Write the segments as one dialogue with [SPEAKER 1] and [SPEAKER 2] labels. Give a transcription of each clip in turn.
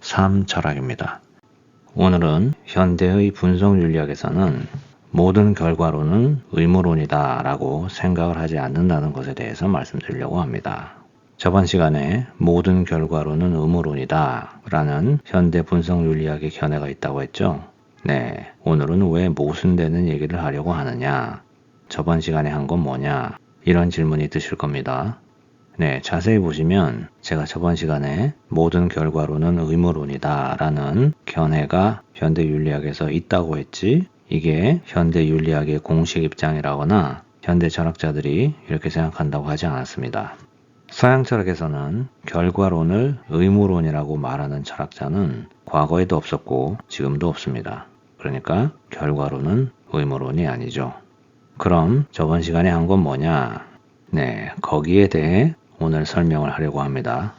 [SPEAKER 1] 삶 철학입니다. 오늘은 현대의 분석 윤리학에서는 모든 결과론은 의무론이다 라고 생각을 하지 않는다는 것에 대해서 말씀드리려고 합니다. 저번 시간에 모든 결과론은 의무론이다 라는 현대 분석 윤리학의 견해가 있다고 했죠. 네, 오늘은 왜 모순되는 얘기를 하려고 하느냐, 저번 시간에 한 건 뭐냐, 이런 질문이 드실 겁니다. 네, 자세히 보시면 제가 저번 시간에 모든 결과론은 의무론이다 라는 견해가 현대윤리학에서 있다고 했지, 이게 현대윤리학의 공식 입장이라거나 현대 철학자들이 이렇게 생각한다고 하지 않았습니다. 서양 철학에서는 결과론을 의무론이라고 말하는 철학자는 과거에도 없었고 지금도 없습니다. 그러니까 결과론은 의무론이 아니죠. 그럼 저번 시간에 한 건 뭐냐? 네, 거기에 대해 오늘 설명을 하려고 합니다.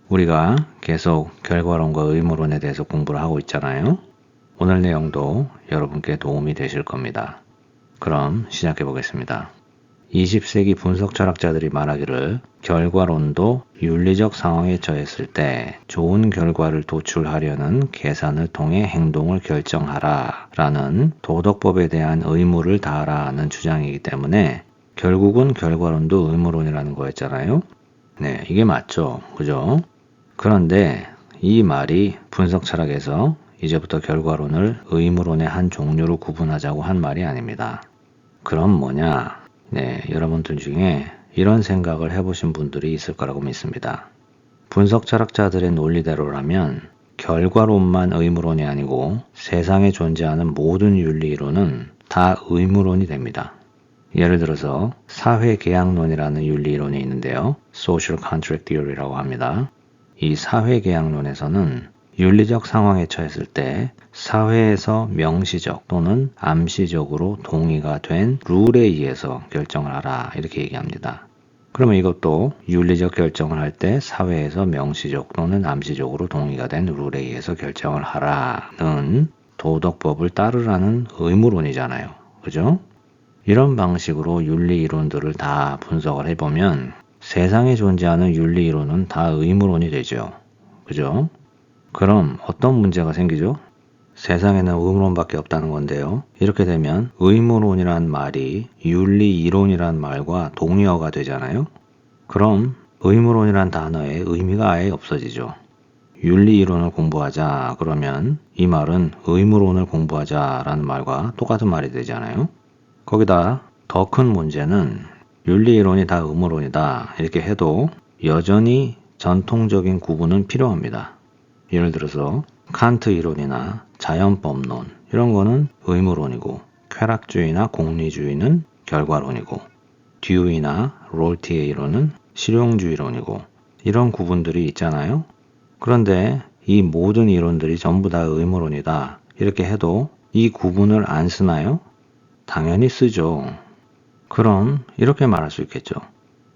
[SPEAKER 1] 우리가 계속 결과론과 의무론에 대해서 공부를 하고 있잖아요. 오늘 내용도 여러분께 도움이 되실 겁니다. 그럼 시작해 보겠습니다. 20세기 분석 철학자들이 말하기를 결과론도 윤리적 상황에 처했을 때 좋은 결과를 도출하려는 계산을 통해 행동을 결정하라 라는 도덕법에 대한 의무를 다하라는 주장이기 때문에 결국은 결과론도 의무론이라는 거였잖아요. 네, 이게 맞죠. 그죠? 그런데 이 말이 분석 철학에서 이제부터 결과론을 의무론의 한 종류로 구분하자고 한 말이 아닙니다. 그럼 뭐냐? 네, 여러분들 중에 이런 생각을 해보신 분들이 있을 거라고 믿습니다. 분석 철학자들의 논리대로라면 결과론만 의무론이 아니고 세상에 존재하는 모든 윤리이론은 다 의무론이 됩니다. 예를 들어서 사회계약론이라는 윤리이론이 있는데요. Social Contract Theory라고 합니다. 이 사회계약론에서는 윤리적 상황에 처했을 때 사회에서 명시적 또는 암시적으로 동의가 된 룰에 의해서 결정을 하라 이렇게 얘기합니다. 그러면 이것도 윤리적 결정을 할 때 사회에서 명시적 또는 암시적으로 동의가 된 룰에 의해서 결정을 하라는 도덕법을 따르라는 의무론이잖아요. 그죠? 이런 방식으로 윤리 이론들을 다 분석을 해보면 세상에 존재하는 윤리 이론은 다 의무론이 되죠. 그죠? 그럼 어떤 문제가 생기죠? 세상에는 의무론밖에 없다는 건데요. 이렇게 되면 의무론이란 말이 윤리 이론이란 말과 동의어가 되잖아요. 그럼 의무론이란 단어의 의미가 아예 없어지죠. 윤리 이론을 공부하자 그러면 이 말은 의무론을 공부하자라는 말과 똑같은 말이 되잖아요. 거기다 더 큰 문제는 윤리이론이 다 의무론이다 이렇게 해도 여전히 전통적인 구분은 필요합니다. 예를 들어서 칸트 이론이나 자연법론 이런 거는 의무론이고 쾌락주의나 공리주의는 결과론이고 듀이나 롤티의 이론은 실용주의론이고 이런 구분들이 있잖아요. 그런데 이 모든 이론들이 전부 다 의무론이다 이렇게 해도 이 구분을 안 쓰나요? 당연히 쓰죠. 그럼 이렇게 말할 수 있겠죠.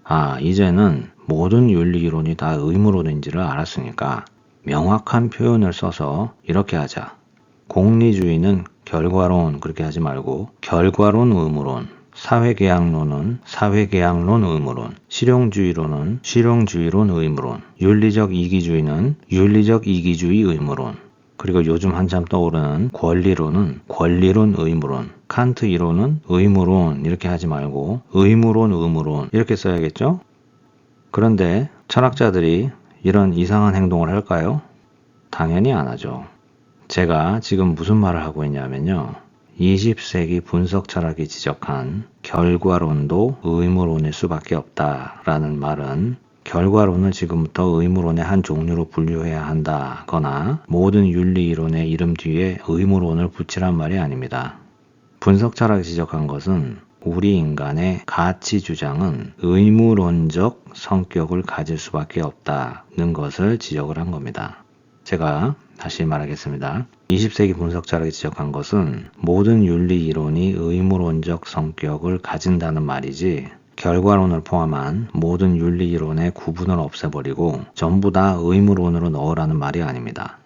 [SPEAKER 1] 아, 이제는 모든 윤리이론이 다 의무론인지를 알았으니까 명확한 표현을 써서 이렇게 하자. 공리주의는 결과론 그렇게 하지 말고 결과론 의무론, 사회계약론은 사회계약론 의무론, 실용주의론은 실용주의론 의무론, 윤리적 이기주의는 윤리적 이기주의 의무론, 그리고 요즘 한참 떠오르는 권리론은 권리론 의무론, 칸트 이론은 의무론 이렇게 하지 말고 의무론 의무론 이렇게 써야겠죠? 그런데 철학자들이 이런 이상한 행동을 할까요? 당연히 안 하죠. 제가 지금 무슨 말을 하고 있냐면요. 20세기 분석 철학이 지적한 결과론도 의무론일 수밖에 없다라는 말은 결과론을 지금부터 의무론의 한 종류로 분류해야 한다거나 모든 윤리이론의 이름 뒤에 의무론을 붙이란 말이 아닙니다. 분석 철학이 지적한 것은 우리 인간의 가치 주장은 의무론적 성격을 가질 수밖에 없다는 것을 지적을 한 겁니다. 제가 다시 말하겠습니다. 20세기 분석 철학이 지적한 것은 모든 윤리 이론이 의무론적 성격을 가진다는 말이지 결과론을 포함한 모든 윤리 이론의 구분을 없애버리고 전부 다 의무론으로 넣으라는 말이 아닙니다.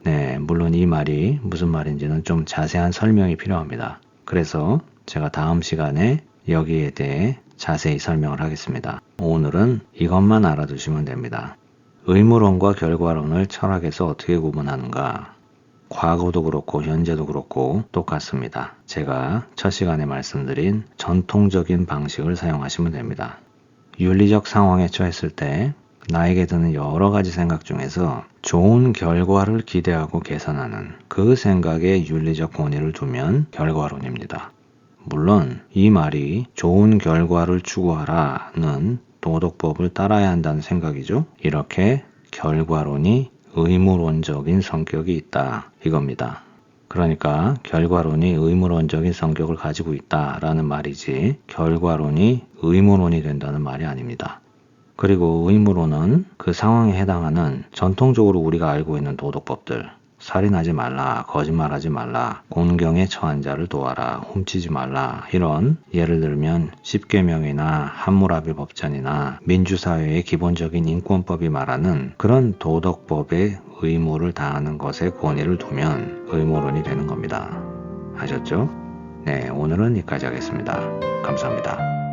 [SPEAKER 1] 네, 물론 이 말이 무슨 말인지는 좀 자세한 설명이 필요합니다. 그래서 제가 다음 시간에 여기에 대해 자세히 설명을 하겠습니다. 오늘은 이것만 알아두시면 됩니다. 의무론과 결과론을 철학에서 어떻게 구분하는가? 과거도 그렇고 현재도 그렇고 똑같습니다. 제가 첫 시간에 말씀드린 전통적인 방식을 사용하시면 됩니다. 윤리적 상황에 처했을 때 나에게 드는 여러 가지 생각 중에서 좋은 결과를 기대하고 계산하는 그 생각에 윤리적 권위를 두면 결과론입니다. 물론 이 말이 좋은 결과를 추구하라는 도덕법을 따라야 한다는 생각이죠. 이렇게 결과론이 의무론적인 성격이 있다 이겁니다. 그러니까 결과론이 의무론적인 성격을 가지고 있다라는 말이지 결과론이 의무론이 된다는 말이 아닙니다. 그리고 의무론은 그 상황에 해당하는 전통적으로 우리가 알고 있는 도덕법들, 살인하지 말라, 거짓말하지 말라, 곤경에 처한 자를 도와라, 훔치지 말라, 이런 예를 들면 십계명이나 함무라비 법전이나 민주사회의 기본적인 인권법이 말하는 그런 도덕법의 의무를 다하는 것에 권위를 두면 의무론이 되는 겁니다. 아셨죠? 네, 오늘은 여기까지 하겠습니다. 감사합니다.